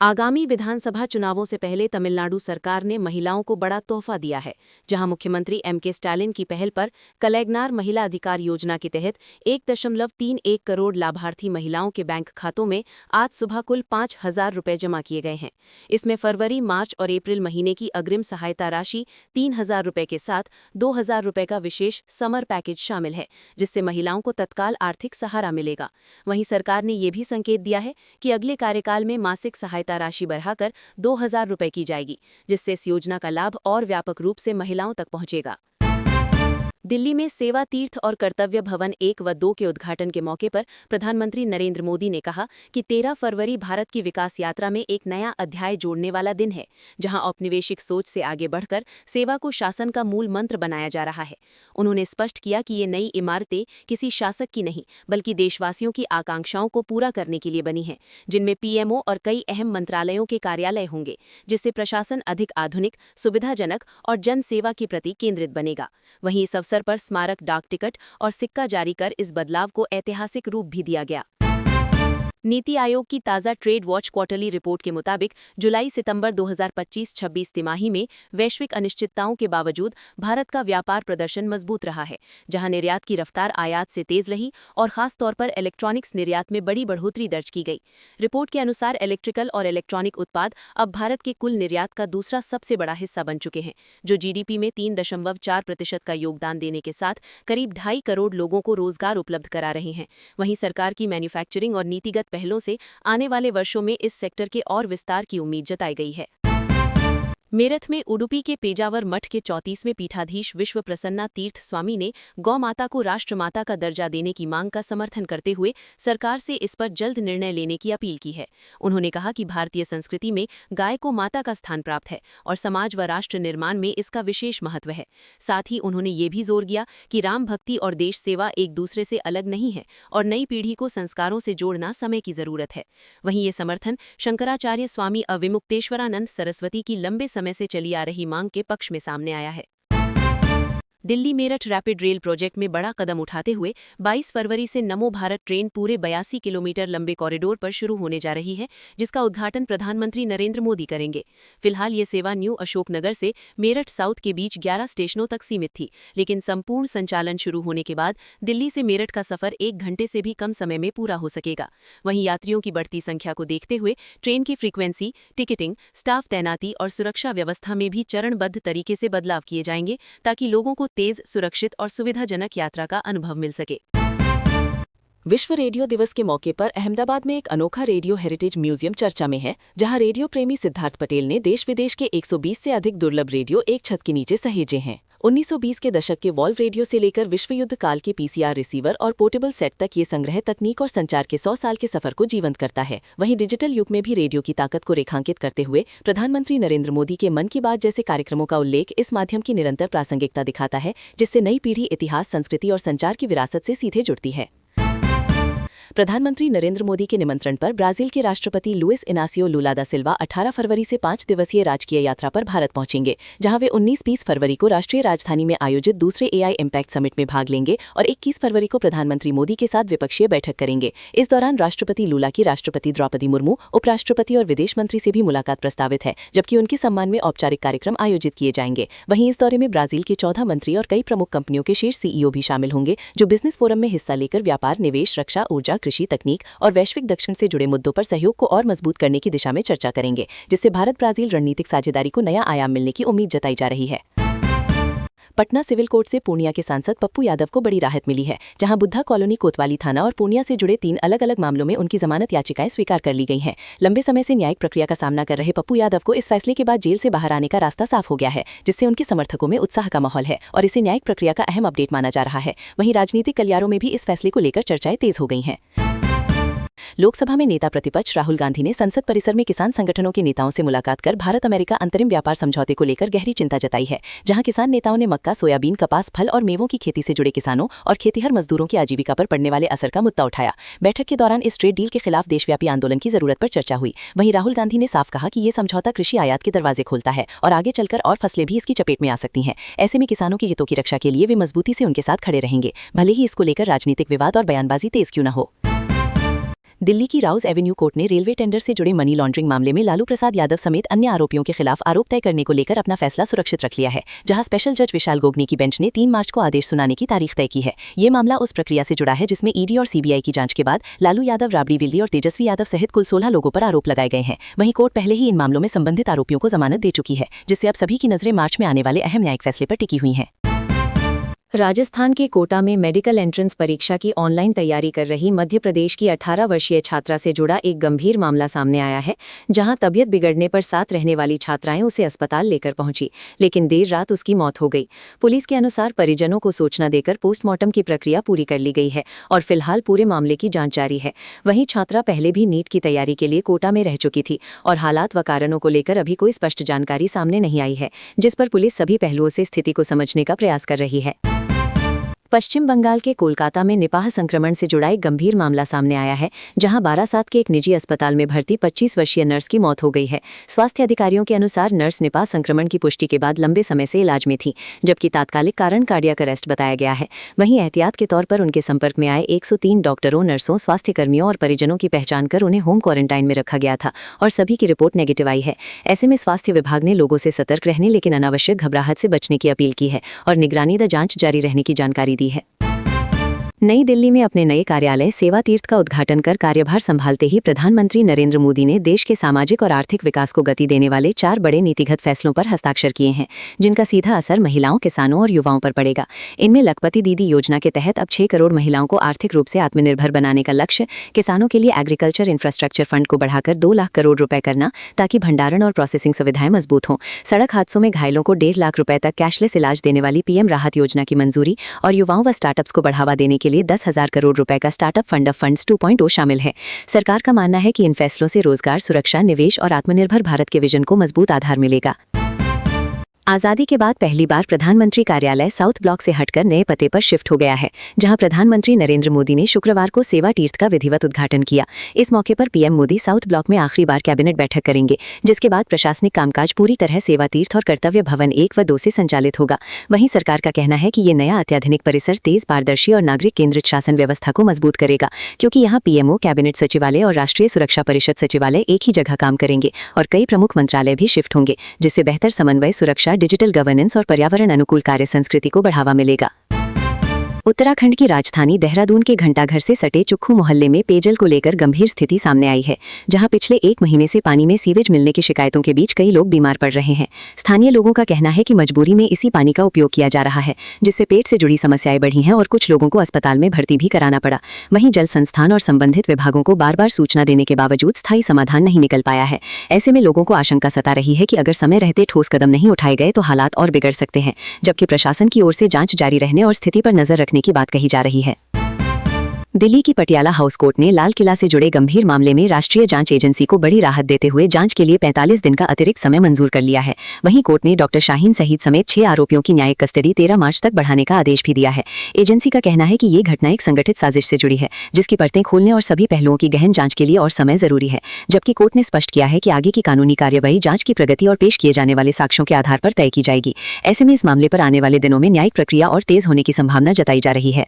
आगामी विधानसभा चुनावों से पहले तमिलनाडु सरकार ने महिलाओं को बड़ा तोहफा दिया है, जहां मुख्यमंत्री एम.के. स्टालिन की पहल पर कलैगनार महिला अधिकार योजना के तहत 1.31 करोड़ लाभार्थी महिलाओं के बैंक खातों में आज सुबह कुल 5,000 रुपये जमा किए गए हैं। इसमें फरवरी, मार्च और अप्रैल महीने की अग्रिम सहायता राशि 3,000 रुपये के साथ 2,000 रुपये का विशेष समर पैकेज शामिल है, जिससे महिलाओं को तत्काल आर्थिक सहारा मिलेगा। वहीं सरकार ने ये भी संकेत दिया है कि अगले कार्यकाल में मासिक सहायता राशि बढ़ाकर 2,000 रुपये की जाएगी, जिससे इस योजना का लाभ और व्यापक रूप से महिलाओं तक पहुंचेगा। दिल्ली में सेवा तीर्थ और कर्तव्य भवन 1 व 2 के उद्घाटन के मौके पर प्रधानमंत्री नरेंद्र मोदी ने कहा कि 13 फरवरी भारत की विकास यात्रा में एक नया अध्याय जोड़ने वाला दिन है, जहां औपनिवेशिक सोच से आगे बढ़कर सेवा को शासन का मूल मंत्र बनाया जा रहा है। उन्होंने स्पष्ट किया कि ये नई इमारतें किसी शासक की नहीं, बल्कि देशवासियों की आकांक्षाओं को पूरा करने के लिए बनी हैं, जिनमें पीएमओ और कई अहम मंत्रालयों के कार्यालय होंगे, जिससे प्रशासन अधिक आधुनिक, सुविधाजनक और जन सेवा के प्रति केंद्रित बनेगा। वहीं इस अवसर पर स्मारक डाक टिकट और सिक्का जारी कर इस बदलाव को ऐतिहासिक रूप भी दिया गया। नीति आयोग की ताज़ा ट्रेड वॉच क्वार्टरली रिपोर्ट के मुताबिक जुलाई-सितंबर 2025-26 तिमाही में वैश्विक अनिश्चितताओं के बावजूद भारत का व्यापार प्रदर्शन मजबूत रहा है, जहां निर्यात की रफ्तार आयात से तेज रही और खास तौर पर इलेक्ट्रॉनिक्स निर्यात में बड़ी बढ़ोतरी दर्ज की गई। रिपोर्ट के अनुसार इलेक्ट्रिकल और इलेक्ट्रॉनिक उत्पाद अब भारत के कुल निर्यात का दूसरा सबसे बड़ा हिस्सा बन चुके हैं, जो जीडीपी में 3.4% का योगदान देने के साथ करीब 2.5 करोड़ लोगों को रोजगार उपलब्ध करा रहे हैं। वहीं सरकार की मैन्युफैक्चरिंग और नीतिगत पहलों से आने वाले वर्षों में इस सेक्टर के और विस्तार की उम्मीद जताई गई है। मेरठ में उडुपी के पेजावर मठ के 34वें पीठाधीश विश्व प्रसन्ना तीर्थ स्वामी ने गौ माता को राष्ट्रमाता का दर्जा देने की मांग का समर्थन करते हुए सरकार से इस पर जल्द निर्णय लेने की अपील की है। उन्होंने कहा कि भारतीय संस्कृति में गाय को माता का स्थान प्राप्त है और समाज व राष्ट्र निर्माण में इसका विशेष महत्व है। साथ ही उन्होंने ये भी जोर दिया कि राम भक्ति और देश सेवा एक दूसरे से अलग नहीं है और नई पीढ़ी को संस्कारों से जोड़ना समय की जरूरत है। वहीं ये समर्थन शंकराचार्य स्वामी अविमुक्तेश्वरानंद सरस्वती की लंबे समय से चली आ रही मांग के पक्ष में सामने आया है। Delhi Meerut rapid rail project में बड़ा कदम उठाते हुए 22 फरवरी से नमो भारत ट्रेन पूरे 82 किलोमीटर लंबे कॉरिडोर पर शुरू होने जा रही है, जिसका उद्घाटन प्रधानमंत्री नरेंद्र मोदी करेंगे। फिलहाल ये सेवा न्यू अशोकनगर से मेरठ साउथ के बीच 11 स्टेशनों तक सीमित थी, लेकिन संपूर्ण संचालन शुरू होने के बाद दिल्ली से मेरठ का सफर 1 घंटे से भी कम समय में पूरा हो सकेगा। वहीं यात्रियों की बढ़ती संख्या को देखते हुए ट्रेन की फ्रीक्वेंसी, टिकटिंग, स्टाफ तैनाती और सुरक्षा व्यवस्था में भी चरणबद्ध तरीके से बदलाव किए जाएंगे, ताकि लोगों को तेज, सुरक्षित और सुविधाजनक यात्रा का अनुभव मिल सके। विश्व रेडियो दिवस के मौके पर अहमदाबाद में एक अनोखा रेडियो हेरिटेज म्यूजियम चर्चा में है, जहां रेडियो प्रेमी सिद्धार्थ पटेल ने देश विदेश के 120 से अधिक दुर्लभ रेडियो एक छत के नीचे सहेजे हैं। 1920 के दशक के वॉल्व रेडियो से लेकर विश्व युद्ध काल के पीसीआर रिसीवर और पोर्टेबल सेट तक ये संग्रह तकनीक और संचार के 100 साल के सफर को जीवंत करता है। वहीं डिजिटल युग में भी रेडियो की ताकत को रेखांकित करते हुए प्रधानमंत्री नरेंद्र मोदी के मन की बात जैसे कार्यक्रमों का उल्लेख इस माध्यम की निरंतर प्रासंगिकता दिखाता है, जिससे नई पीढ़ी इतिहास, संस्कृति और संचार की विरासत से सीधे जुड़ती है। प्रधानमंत्री नरेंद्र मोदी के निमंत्रण पर ब्राजील के राष्ट्रपति लुइस इनासियो लुला दा सिल्वा 18 फरवरी से 5 दिवसीय राजकीय यात्रा पर भारत पहुंचेंगे, जहां वे 19-20 फरवरी को राष्ट्रीय राजधानी में आयोजित दूसरे एआई इम्पैक्ट समिट में भाग लेंगे और 21 फरवरी को प्रधानमंत्री मोदी के साथ द्विपक्षीय बैठक करेंगे। इस दौरान राष्ट्रपति लुला की राष्ट्रपति द्रौपदी मुर्मू, उपराष्ट्रपति और विदेश मंत्री से भी मुलाकात प्रस्तावित है, जबकि उनके सम्मान में औपचारिक कार्यक्रम आयोजित किए जाएंगे। वहीं इस दौरे में ब्राजील के 14 मंत्री और कई प्रमुख कंपनियों के शीर्ष सीईओ भी शामिल होंगे, जो बिजनेस फोरम में हिस्सा लेकर व्यापार, निवेश, रक्षा, ऊर्जा, कृषि, तकनीक और वैश्विक दक्षिण से जुड़े मुद्दों पर सहयोग को और मजबूत करने की दिशा में चर्चा करेंगे, जिससे भारत ब्राजील रणनीतिक साझेदारी को नया आयाम मिलने की उम्मीद जताई जा रही है। पटना सिविल कोर्ट से पूर्णिया के सांसद पप्पू यादव को बड़ी राहत मिली है, जहां बुद्धा कॉलोनी, कोतवाली थाना और पूर्णिया से जुड़े 3 अलग अलग मामलों में उनकी जमानत याचिकाएं स्वीकार कर ली गई हैं। लंबे समय से न्यायिक प्रक्रिया का सामना कर रहे पप्पू यादव को इस फैसले के बाद जेल से बाहर आने का रास्ता साफ हो गया है, जिससे उनके समर्थकों में उत्साह का माहौल है और इसे न्यायिक प्रक्रिया का अहम अपडेट माना जा रहा है। वहीं राजनीतिक गलियारों में भी इस फैसले को लेकर चर्चाएं तेज हो गई हैं। लोकसभा में नेता प्रतिपक्ष राहुल गांधी ने संसद परिसर में किसान संगठनों के नेताओं से मुलाकात कर भारत अमेरिका अंतरिम व्यापार समझौते को लेकर गहरी चिंता जताई है, जहां किसान नेताओं ने मक्का, सोयाबीन, कपास, फल और मेवों की खेती से जुड़े किसानों और खेतीहर मजदूरों की आजीविका पर पड़ने वाले असर का मुद्दा उठाया। बैठक के दौरान इस ट्रेड डील के खिलाफ देशव्यापी आंदोलन की जरूरत पर चर्चा हुई। वहीं राहुल गांधी ने साफ कहा कि ये समझौता कृषि आयात के दरवाजे खोलता है और आगे चलकर और फसलें भी इसकी चपेट में आ सकती हैं। ऐसे में किसानों के हितों की रक्षा के लिए वे मजबूती से उनके साथ खड़े रहेंगे, भले ही इसको लेकर राजनीतिक विवाद और बयानबाजी तेज क्यों न हो। दिल्ली की राउज एवेन्यू कोर्ट ने रेलवे टेंडर से जुड़े मनी लॉन्ड्रिंग मामले में लालू प्रसाद यादव समेत अन्य आरोपियों के खिलाफ आरोप तय करने को लेकर अपना फैसला सुरक्षित रख लिया है, जहां स्पेशल जज विशाल गोगनी की बेंच ने 3 मार्च को आदेश सुनाने की तारीख तय की है। ये मामला उस प्रक्रिया से जुड़ा है जिसमें ईडी और सीबीआई की जांच के बाद लालू यादव, राबड़ी विल्ली और तेजस्वी यादव सहित कुल 16 लोगों पर आरोप लगाए गए हैं। वहीं कोर्ट पहले ही इन मामलों में संबंधित आरोपियों को जमानत दे चुकी है, जिससे अब सभी की नजरें मार्च में आने वाले अहम न्यायिक फैसले पर टिकी हुई हैं। राजस्थान के कोटा में मेडिकल एंट्रेंस परीक्षा की ऑनलाइन तैयारी कर रही मध्य प्रदेश की 18 वर्षीय छात्रा से जुड़ा एक गंभीर मामला सामने आया है, जहां तबीयत बिगड़ने पर साथ रहने वाली छात्राएं उसे अस्पताल लेकर पहुंची, लेकिन देर रात उसकी मौत हो गई। पुलिस के अनुसार परिजनों को सूचना देकर पोस्टमार्टम की प्रक्रिया पूरी कर ली गई है और फिलहाल पूरे मामले की जांच जारी है। वहीं छात्रा पहले भी नीट की तैयारी के लिए कोटा में रह चुकी थी और हालात व कारणों को लेकर अभी कोई स्पष्ट जानकारी सामने नहीं आई है, जिस पर पुलिस सभी पहलुओं से स्थिति को समझने का प्रयास कर रही है। पश्चिम बंगाल के कोलकाता में निपाह संक्रमण से जुड़ा एक गंभीर मामला सामने आया है, जहां बारासात के एक निजी अस्पताल में भर्ती 25 वर्षीय नर्स की मौत हो गई है। स्वास्थ्य अधिकारियों के अनुसार नर्स निपाह संक्रमण की पुष्टि के बाद लंबे समय से इलाज में थी, जबकि तात्कालिक कारण कार्डियक अरेस्ट बताया गया है। वहीं एहतियात के तौर पर उनके संपर्क में आए 103 डॉक्टरों, नर्सों, स्वास्थ्यकर्मियों और परिजनों की पहचान कर उन्हें होम क्वारंटाइन में रखा गया था और सभी की रिपोर्ट नेगेटिव आई है। ऐसे में स्वास्थ्य विभाग ने लोगों से सतर्क रहने लेकिन अनावश्यक घबराहट से बचने की अपील की है और निगरानी व जांच जारी रहने की जानकारी दी है। नई दिल्ली में अपने नए कार्यालय सेवा तीर्थ का उद्घाटन कर कार्यभार संभालते ही प्रधानमंत्री नरेंद्र मोदी ने देश के सामाजिक और आर्थिक विकास को गति देने वाले 4 बड़े नीतिगत फैसलों पर हस्ताक्षर किए हैं, जिनका सीधा असर महिलाओं, किसानों और युवाओं पर पड़ेगा। इनमें लखपति दीदी योजना के तहत अब 6 करोड़ महिलाओं को आर्थिक रूप से आत्मनिर्भर बनाने का लक्ष्य, किसानों के लिए एग्रीकल्चर इंफ्रास्ट्रक्चर फंड को बढ़ाकर 2 लाख करोड़ रुपए करना ताकि भंडारण और प्रोसेसिंग सुविधाएं मजबूत हों, सड़क हादसों में घायलों को 1.5 लाख रुपए तक कैशलेस इलाज देने वाली पीएम राहत योजना की मंजूरी और युवाओं व स्टार्टअप्स को बढ़ावा देने के लिए 10,000 करोड़ रुपए का स्टार्टअप फंड ऑफ फंड्स 2.0 शामिल है। सरकार का मानना है कि इन फैसलों से रोजगार, सुरक्षा, निवेश और आत्मनिर्भर भारत के विजन को मजबूत आधार मिलेगा। आजादी के बाद पहली बार प्रधानमंत्री कार्यालय साउथ ब्लॉक से हटकर नए पते पर शिफ्ट हो गया है, जहां प्रधानमंत्री नरेंद्र मोदी ने शुक्रवार को सेवा तीर्थ का विधिवत उद्घाटन किया। इस मौके पर पीएम मोदी साउथ ब्लॉक में आखिरी बार कैबिनेट बैठक करेंगे, जिसके बाद प्रशासनिक कामकाज पूरी तरह सेवा तीर्थ और कर्तव्य भवन 1 व 2 से संचालित होगा। वहीं सरकार का कहना है कि ये नया अत्याधुनिक परिसर तेज, पारदर्शी और नागरिक केंद्रित शासन व्यवस्था को मजबूत करेगा, क्योंकि यहाँ पीएमओ, कैबिनेट सचिवालय और राष्ट्रीय सुरक्षा परिषद सचिवालय एक ही जगह काम करेंगे और कई प्रमुख मंत्रालय भी शिफ्ट होंगे, जिससे बेहतर समन्वय, सुरक्षा, डिजिटल गवर्नेंस और पर्यावरण अनुकूल कार्य संस्कृति को बढ़ावा मिलेगा। उत्तराखंड की राजधानी देहरादून के घंटाघर से सटे चुक्खू मोहल्ले में पेयजल को लेकर गंभीर स्थिति सामने आई है, जहां पिछले 1 महीने से पानी में सीवेज मिलने की शिकायतों के बीच कई लोग बीमार पड़ रहे हैं। स्थानीय लोगों का कहना है कि मजबूरी में इसी पानी का उपयोग किया जा रहा है, जिससे पेट से जुड़ी समस्याएं बढ़ी हैं और कुछ लोगों को अस्पताल में भर्ती भी कराना पड़ा। वहीं जल संस्थान और संबंधित विभागों को बार बार सूचना देने के बावजूद स्थायी समाधान नहीं निकल पाया है। ऐसे में लोगों को आशंका सता रही है कि अगर समय रहते ठोस कदम नहीं उठाए गए तो हालात और बिगड़ सकते हैं, जबकि प्रशासन की ओर से जांच जारी रहने और स्थिति पर नजर रखने की बात कही जा रही है। दिल्ली की पटियाला हाउस कोर्ट ने लाल किला से जुड़े गंभीर मामले में राष्ट्रीय जांच एजेंसी को बड़ी राहत देते हुए जांच के लिए 45 दिन का अतिरिक्त समय मंजूर कर लिया है। वहीं कोर्ट ने डॉक्टर शाहीन सहित समेत 6 आरोपियों की न्यायिक कस्टडी 13 मार्च तक बढ़ाने का आदेश भी दिया है। एजेंसी का कहना है कि ये घटना एक संगठित साजिश से जुड़ी है, जिसकी परतें खोलने और सभी पहलुओं की गहन जांच के लिए और समय जरूरी है, जबकि कोर्ट ने स्पष्ट किया है कि आगे की कानूनी कार्यवाही जांच की प्रगति और पेश किए जाने वाले साक्ष्यों के आधार पर तय की जाएगी। ऐसे में इस मामले पर आने वाले दिनों में न्यायिक प्रक्रिया और तेज होने की संभावना जताई जा रही है।